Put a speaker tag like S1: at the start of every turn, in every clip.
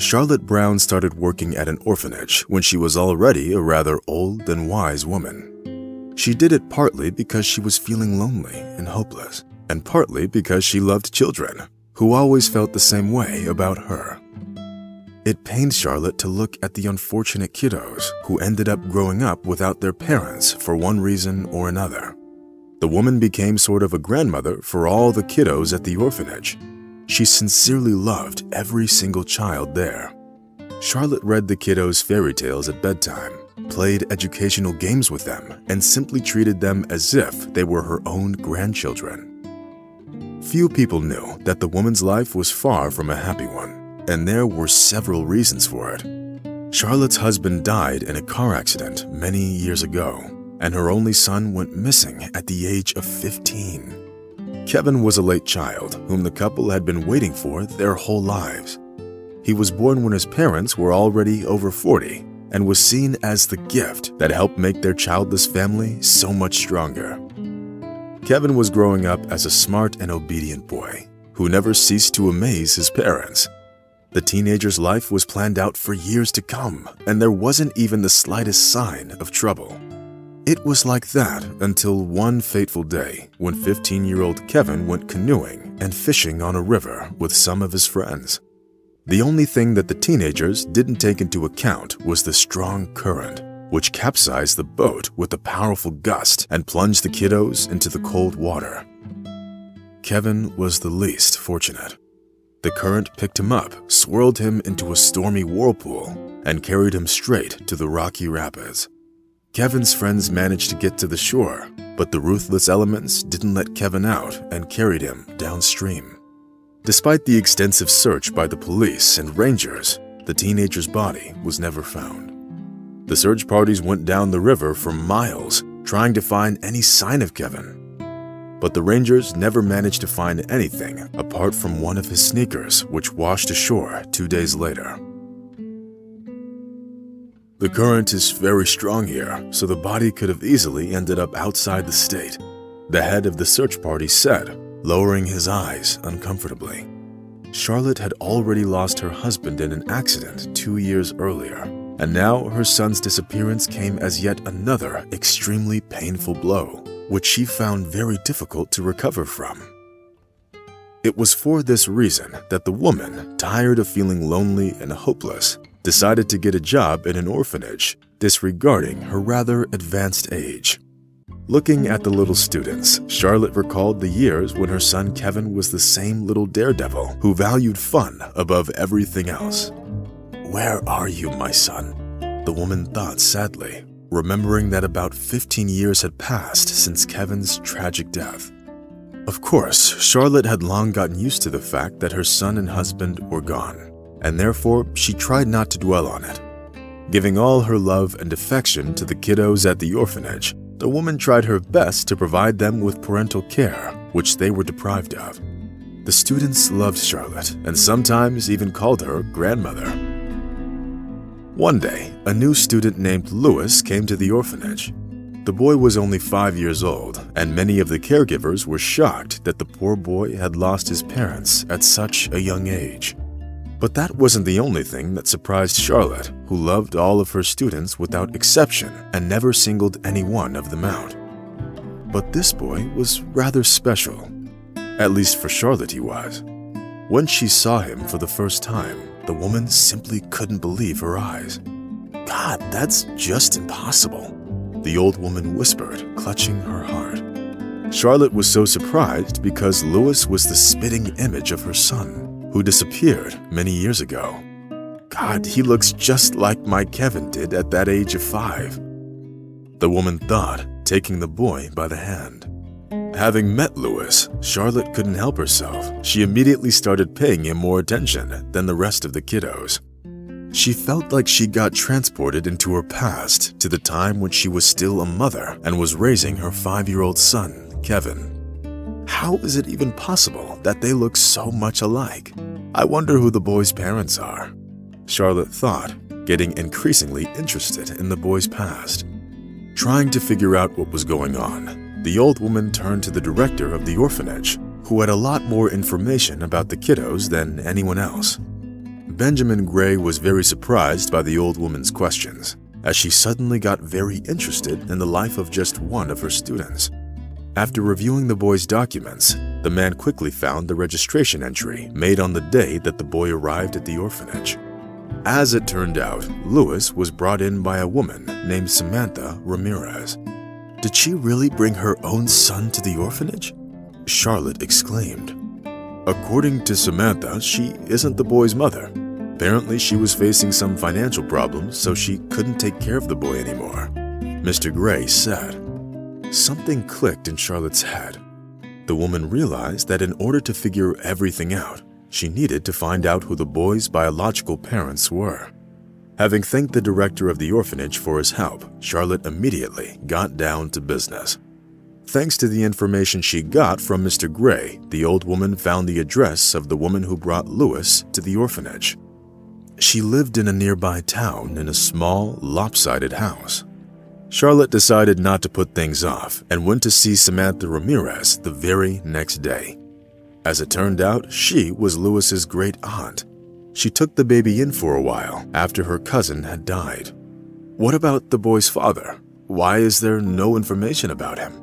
S1: Charlotte Brown started working at an orphanage when she was already a rather old and wise woman. She did it partly because she was feeling lonely and hopeless, and partly because she loved children, who always felt the same way about her. It pained Charlotte to look at the unfortunate kiddos who ended up growing up without their parents for one reason or another. The woman became sort of a grandmother for all the kiddos at the orphanage. She sincerely loved every single child there. Charlotte read the kiddos fairy tales at bedtime, played educational games with them, and simply treated them as if they were her own grandchildren. Few people knew that the woman's life was far from a happy one, and there were several reasons for it. Charlotte's husband died in a car accident many years ago, and her only son went missing at the age of 15. Kevin was a late child whom the couple had been waiting for their whole lives. He was born when his parents were already over 40 and was seen as the gift that helped make their childless family so much stronger. Kevin was growing up as a smart and obedient boy who never ceased to amaze his parents. The teenager's life was planned out for years to come, and there wasn't even the slightest sign of trouble. It was like that until one fateful day when 15-year-old Kevin went canoeing and fishing on a river with some of his friends. The only thing that the teenagers didn't take into account was the strong current, which capsized the boat with a powerful gust and plunged the kiddos into the cold water. Kevin was the least fortunate. The current picked him up, swirled him into a stormy whirlpool, and carried him straight to the rocky rapids. Kevin's friends managed to get to the shore, but the ruthless elements didn't let Kevin out and carried him downstream. Despite the extensive search by the police and rangers, the teenager's body was never found. The search parties went down the river for miles, trying to find any sign of Kevin. But the rangers never managed to find anything apart from one of his sneakers, which washed ashore 2 days later. The current is very strong here, so the body could have easily ended up outside the state, the head of the search party said, lowering his eyes uncomfortably. Charlotte had already lost her husband in an accident 2 years earlier, and now her son's disappearance came as yet another extremely painful blow, which she found very difficult to recover from. It was for this reason that the woman, tired of feeling lonely and hopeless, decided to get a job in an orphanage, disregarding her rather advanced age. Looking at the little students, Charlotte recalled the years when her son Kevin was the same little daredevil who valued fun above everything else. "Where are you, my son?" the woman thought sadly, remembering that about 15 years had passed since Kevin's tragic death. Of course, Charlotte had long gotten used to the fact that her son and husband were gone, and therefore she tried not to dwell on it. Giving all her love and affection to the kiddos at the orphanage, the woman tried her best to provide them with parental care, which they were deprived of. The students loved Charlotte and sometimes even called her grandmother. One day, a new student named Louis came to the orphanage. The boy was only 5 years old, and many of the caregivers were shocked that the poor boy had lost his parents at such a young age. But that wasn't the only thing that surprised Charlotte, who loved all of her students without exception and never singled any one of them out. But this boy was rather special. At least for Charlotte he was. When she saw him for the first time, the woman simply couldn't believe her eyes. "God, that's just impossible," the old woman whispered, clutching her heart. Charlotte was so surprised because Louis was the spitting image of her son, who disappeared many years ago. "God, he looks just like my Kevin did at that age of 5. The woman thought, taking the boy by the hand. Having met Louis, Charlotte couldn't help herself. She immediately started paying him more attention than the rest of the kiddos. She felt like she got transported into her past to the time when she was still a mother and was raising her 5-year-old son, Kevin. How is it even possible that they look so much alike? I wonder who the boy's parents are, Charlotte thought, getting increasingly interested in the boy's past. Trying to figure out what was going on, the old woman turned to the director of the orphanage, who had a lot more information about the kiddos than anyone else. Benjamin Gray was very surprised by the old woman's questions, as she suddenly got very interested in the life of just one of her students. After reviewing the boy's documents, the man quickly found the registration entry made on the day that the boy arrived at the orphanage. As it turned out, Lewis was brought in by a woman named Samantha Ramirez. Did she really bring her own son to the orphanage? Charlotte exclaimed. According to Samantha, she isn't the boy's mother. Apparently, she was facing some financial problems, so she couldn't take care of the boy anymore, Mr. Gray said. Something clicked in Charlotte's head. The woman realized that in order to figure everything out, she needed to find out who the boy's biological parents were. Having thanked the director of the orphanage for his help, Charlotte immediately got down to business. Thanks to the information she got from Mr. Gray, the old woman found the address of the woman who brought Lewis to the orphanage. She lived in a nearby town in a small, lopsided house. Charlotte decided not to put things off and went to see Samantha Ramirez the very next day. As it turned out, she was Lewis's great aunt. She took the baby in for a while after her cousin had died. What about the boy's father? Why is there no information about him?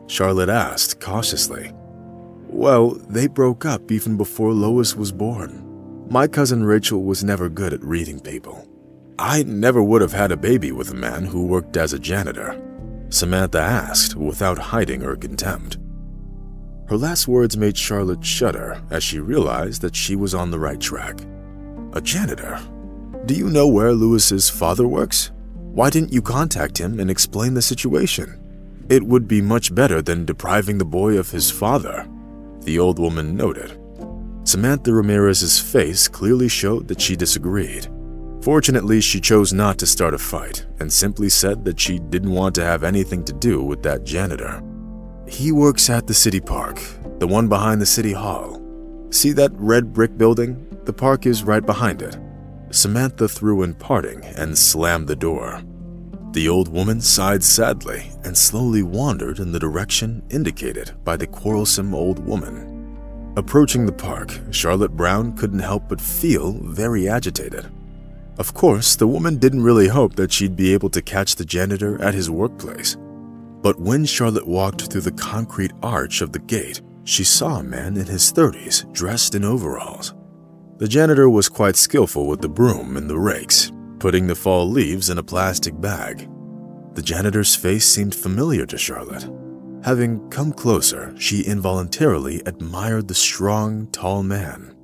S1: Charlotte asked cautiously. Well, they broke up even before Lois was born. My cousin Rachel was never good at reading people. I never would have had a baby with a man who worked as a janitor, Samantha asked without hiding her contempt. Her last words made Charlotte shudder as she realized that she was on the right track. A janitor? Do you know where Lewis's father works? Why didn't you contact him and explain the situation? It would be much better than depriving the boy of his father, the old woman noted. Samantha Ramirez's face clearly showed that she disagreed. Fortunately, she chose not to start a fight and simply said that she didn't want to have anything to do with that janitor. He works at the city park, the one behind the city hall. See that red brick building? The park is right behind it. Samantha threw in parting and slammed the door. The old woman sighed sadly and slowly wandered in the direction indicated by the quarrelsome old woman. Approaching the park, Charlotte Brown couldn't help but feel very agitated. Of course, the woman didn't really hope that she'd be able to catch the janitor at his workplace. But when Charlotte walked through the concrete arch of the gate, she saw a man in his 30s dressed in overalls. The janitor was quite skillful with the broom and the rakes, putting the fall leaves in a plastic bag. The janitor's face seemed familiar to Charlotte. Having come closer, she involuntarily admired the strong, tall man.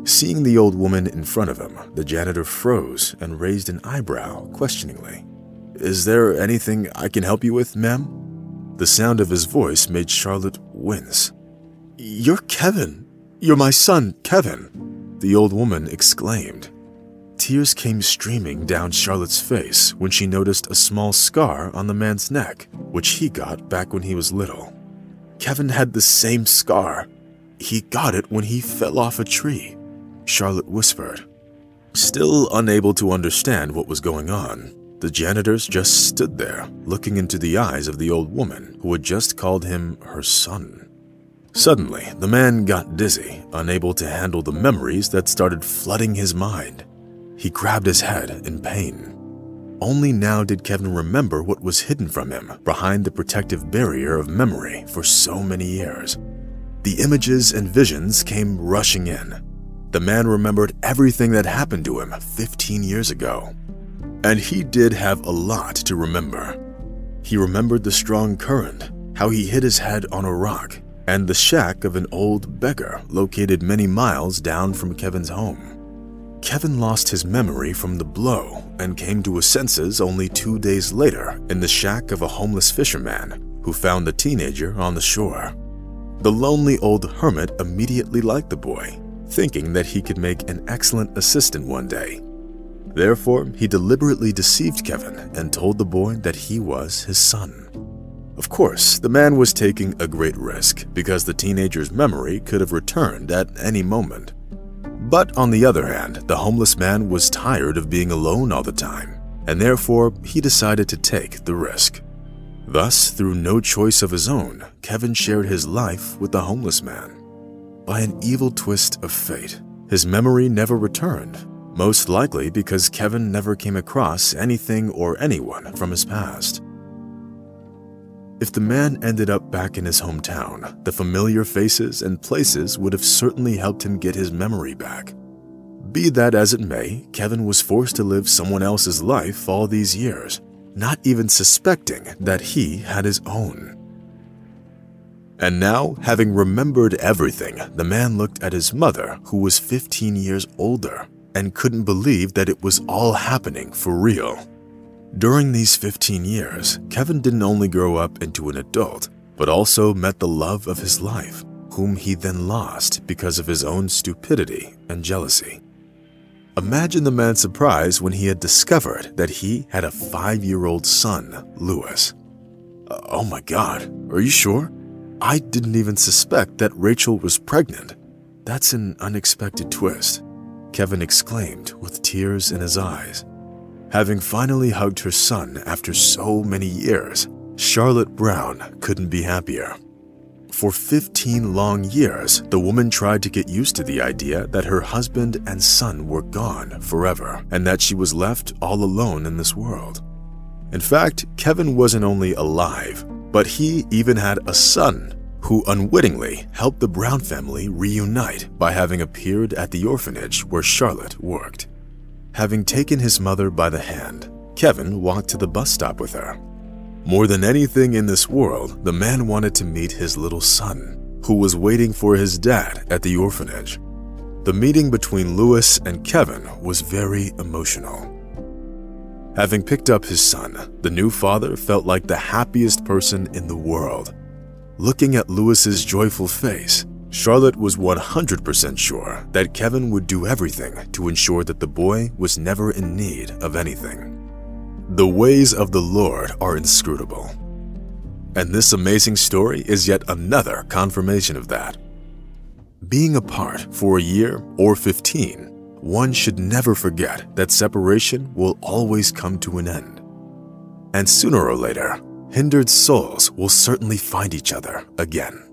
S1: Seeing the old woman in front of him, the janitor froze and raised an eyebrow questioningly. Is there anything I can help you with, ma'am? The sound of his voice made Charlotte wince. You're Kevin. You're my son, Kevin, the old woman exclaimed. Tears came streaming down Charlotte's face when she noticed a small scar on the man's neck, which he got back when he was little. Kevin had the same scar. He got it when he fell off a tree, Charlotte whispered. Still unable to understand what was going on, the janitors just stood there, looking into the eyes of the old woman who had just called him her son. Suddenly, the man got dizzy, unable to handle the memories that started flooding his mind. He grabbed his head in pain. Only now did Kevin remember what was hidden from him behind the protective barrier of memory for so many years. The images and visions came rushing in. The man remembered everything that happened to him 15 years ago. And he did have a lot to remember. He remembered the strong current, how he hit his head on a rock, and the shack of an old beggar located many miles down from Kevin's home. Kevin lost his memory from the blow and came to his senses only 2 days later in the shack of a homeless fisherman who found the teenager on the shore. The lonely old hermit immediately liked the boy, thinking that he could make an excellent assistant one day. Therefore, he deliberately deceived Kevin and told the boy that he was his son. Of course, the man was taking a great risk because the teenager's memory could have returned at any moment. But on the other hand, the homeless man was tired of being alone all the time, and therefore he decided to take the risk. Thus, through no choice of his own, Kevin shared his life with the homeless man. By an evil twist of fate, his memory never returned, most likely because Kevin never came across anything or anyone from his past. If the man ended up back in his hometown, the familiar faces and places would have certainly helped him get his memory back. Be that as it may, Kevin was forced to live someone else's life all these years, not even suspecting that he had his own. And now, having remembered everything, the man looked at his mother, who was 15 years older, and couldn't believe that it was all happening for real. During these 15 years, Kevin didn't only grow up into an adult, but also met the love of his life, whom he then lost because of his own stupidity and jealousy. Imagine the man's surprise when he had discovered that he had a 5-year-old son, Louis. "Oh my God, are you sure? I didn't even suspect that Rachel was pregnant. That's an unexpected twist," Kevin exclaimed with tears in his eyes. Having finally hugged her son after so many years, Charlotte Brown couldn't be happier. For 15 long years, the woman tried to get used to the idea that her husband and son were gone forever and that she was left all alone in this world. In fact, Kevin wasn't only alive, but he even had a son who unwittingly helped the Brown family reunite by having appeared at the orphanage where Charlotte worked. Having taken his mother by the hand, Kevin walked to the bus stop with her. More than anything in this world, the man wanted to meet his little son, who was waiting for his dad at the orphanage. The meeting between Louis and Kevin was very emotional. Having picked up his son, the new father felt like the happiest person in the world. Looking at Louis's joyful face, Charlotte was 100% sure that Kevin would do everything to ensure that the boy was never in need of anything. The ways of the Lord are inscrutable. And this amazing story is yet another confirmation of that. Being apart for a year or 15, one should never forget that separation will always come to an end. And sooner or later, hindered souls will certainly find each other again.